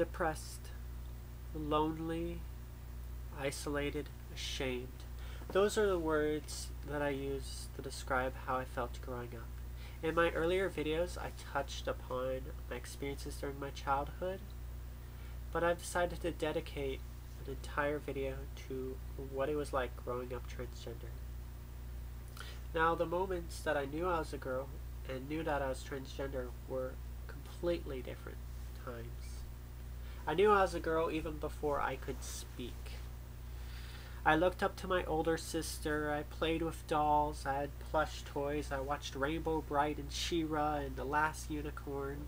depressed, lonely, isolated, ashamed. Those are the words that I use to describe how I felt growing up. In my earlier videos, I touched upon my experiences during my childhood, but I've decided to dedicate an entire video to what it was like growing up transgender. Now, the moments that I knew I was a girl and knew that I was transgender were completely different times. I knew I was a girl even before I could speak. I looked up to my older sister, I played with dolls, I had plush toys, I watched Rainbow Bright and She-Ra and The Last Unicorn.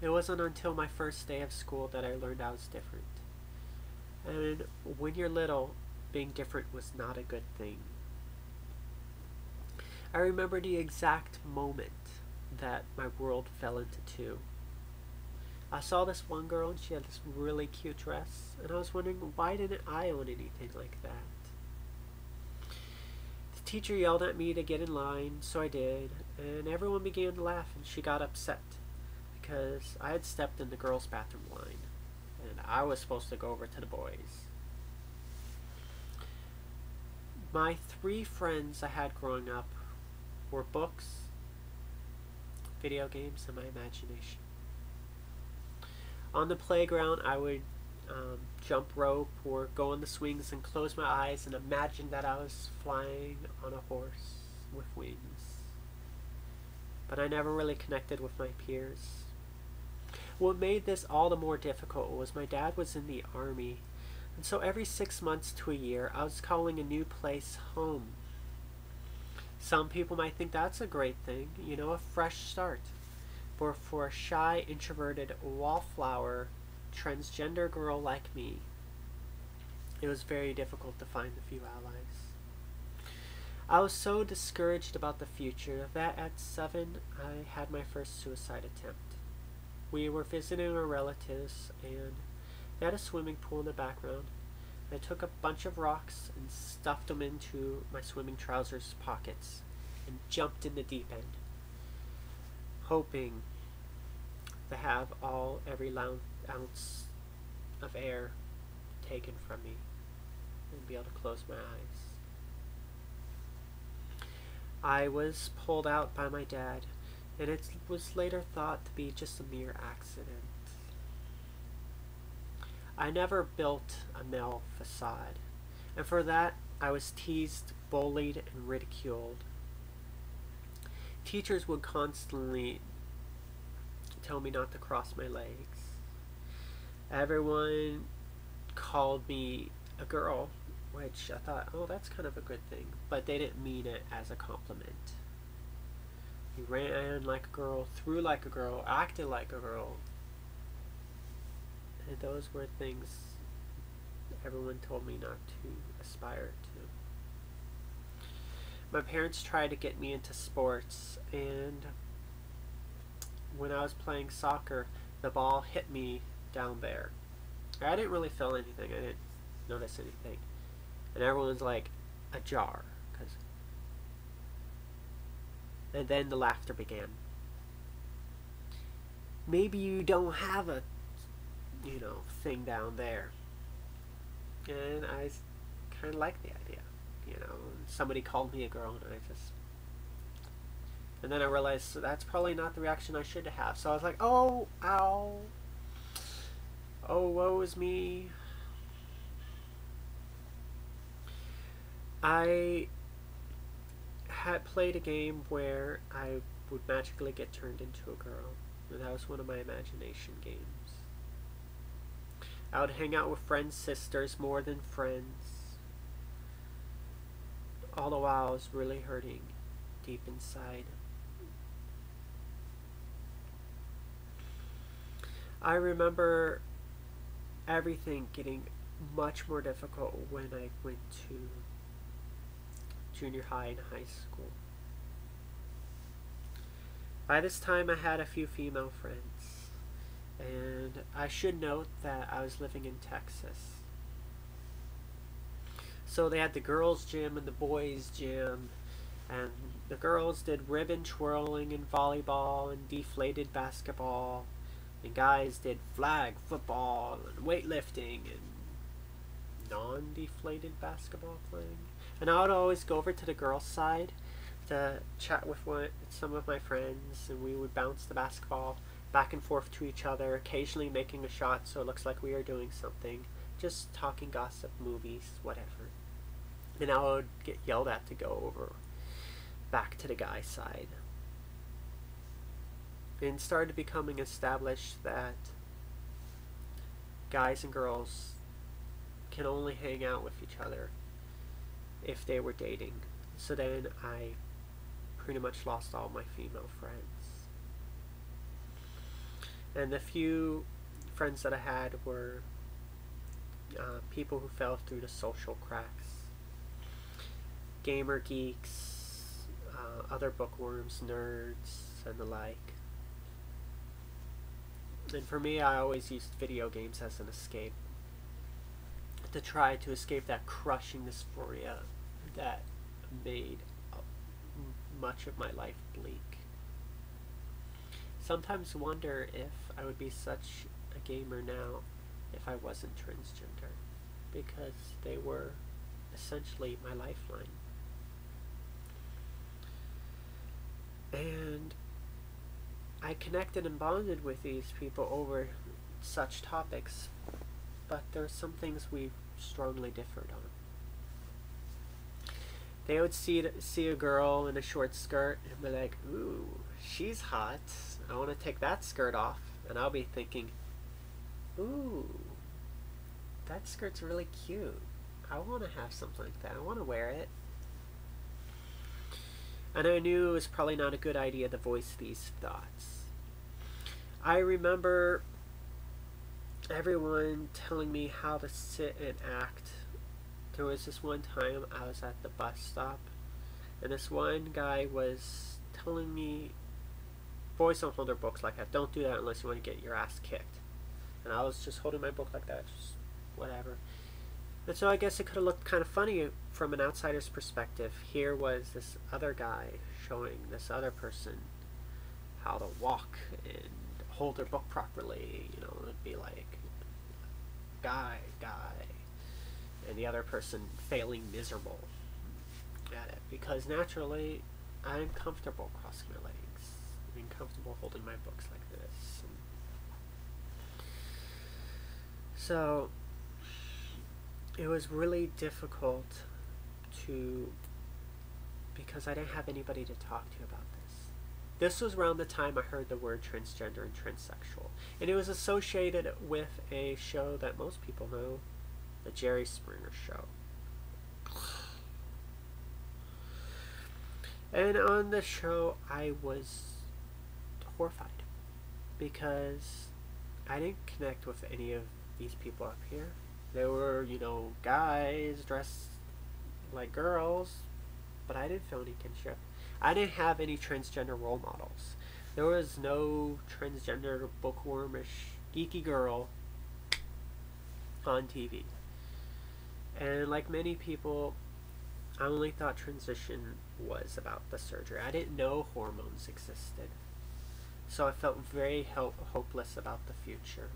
It wasn't until my first day of school that I learned I was different. And when you're little, being different was not a good thing. I remember the exact moment that my world fell into two. I saw this one girl and she had this really cute dress, and I was wondering, why didn't I own anything like that? The teacher yelled at me to get in line, so I did, and everyone began to laugh, and she got upset because I had stepped in the girls' bathroom line and I was supposed to go over to the boys. My three friends I had growing up were books, video games, and my imagination. On the playground, I would jump rope or go on the swings and close my eyes and imagine that I was flying on a horse with wings. But I never really connected with my peers. What made this all the more difficult was my dad was in the army, and so every 6 months to a year, I was calling a new place home. Some people might think that's a great thing, you know, a fresh start. But for a shy, introverted, wallflower, transgender girl like me, it was very difficult to find a few allies. I was so discouraged about the future that at 7, I had my first suicide attempt. We were visiting our relatives, and they had a swimming pool in the background. I took a bunch of rocks and stuffed them into my swimming trousers pockets and jumped in the deep end, hoping to have every ounce of air taken from me and be able to close my eyes. I was pulled out by my dad, and it was later thought to be just a mere accident. I never built a male facade, and for that I was teased, bullied, and ridiculed. Teachers would constantly tell me not to cross my legs. Everyone called me a girl, which I thought, oh, that's kind of a good thing, but they didn't mean it as a compliment. You ran like a girl, threw like a girl, acted like a girl. And those were things everyone told me not to aspire to. My parents tried to get me into sports, and when I was playing soccer, the ball hit me down there. I didn't really feel anything. I didn't notice anything. And everyone's like, a jar. And then the laughter began. Maybe you don't have a, thing down there. And I kind of liked the idea. Somebody called me a girl, and and then I realized, so that's probably not the reaction I should have. So I was like, oh, ow. Oh, woe is me. I had played a game where I would magically get turned into a girl. And that was one of my imagination games. I would hang out with friends' sisters more than friends. All the while I was really hurting deep inside. I remember everything getting much more difficult when I went to junior high and high school. By this time I had a few female friends, and I should note that I was living in Texas. So they had the girls' gym and the boys' gym, and the girls did ribbon twirling and volleyball and deflated basketball, And guys did flag football and weightlifting and non-deflated basketball playing. And I would always go over to the girls' side to chat with some of my friends, and we would bounce the basketball back and forth to each other, occasionally making a shot so it looks like we are doing something, just talking gossip, movies, whatever. And I would get yelled at to go over back to the guy side. And started becoming established that guys and girls can only hang out with each other if they were dating. So then I pretty much lost all my female friends. And the few friends that I had were people who fell through the social cracks. Gamer geeks, other bookworms, nerds, and the like. And for me, I always used video games as an escape, to try to escape that crushing dysphoria that made much of my life bleak. Sometimes wonder if I would be such a gamer now if I wasn't transgender, because they were essentially my lifeline. And I connected and bonded with these people over such topics, but there are some things we strongly differed on. They would see a girl in a short skirt and be like, ooh, she's hot, I want to take that skirt off. And I'll be thinking, ooh, that skirt's really cute, I want to have something like that, I want to wear it. And I knew it was probably not a good idea to voice these thoughts. I remember everyone telling me how to sit and act. There was this one time I was at the bus stop, and this one guy was telling me, boys don't hold their books like that, don't do that unless you want to get your ass kicked. And I was just holding my book like that, just whatever. And so I guess it could have looked kind of funny from an outsider's perspective. Here was this other guy showing this other person how to walk and hold their book properly. You know, it'd be like, guy, and the other person failing miserable at it. Because naturally, I'm comfortable crossing my legs. I'm comfortable holding my books like this. And so it was really difficult because I didn't have anybody to talk to about this. This was around the time I heard the word transgender and transsexual, and it was associated with a show that most people know, the Jerry Springer Show. And on the show, I was horrified because I didn't connect with any of these people up here. There were, you know, guys dressed like girls, but I didn't feel any kinship. I didn't have any transgender role models. There was no transgender bookwormish geeky girl on TV. And like many people, I only thought transition was about the surgery. I didn't know hormones existed. So I felt very hopeless about the future.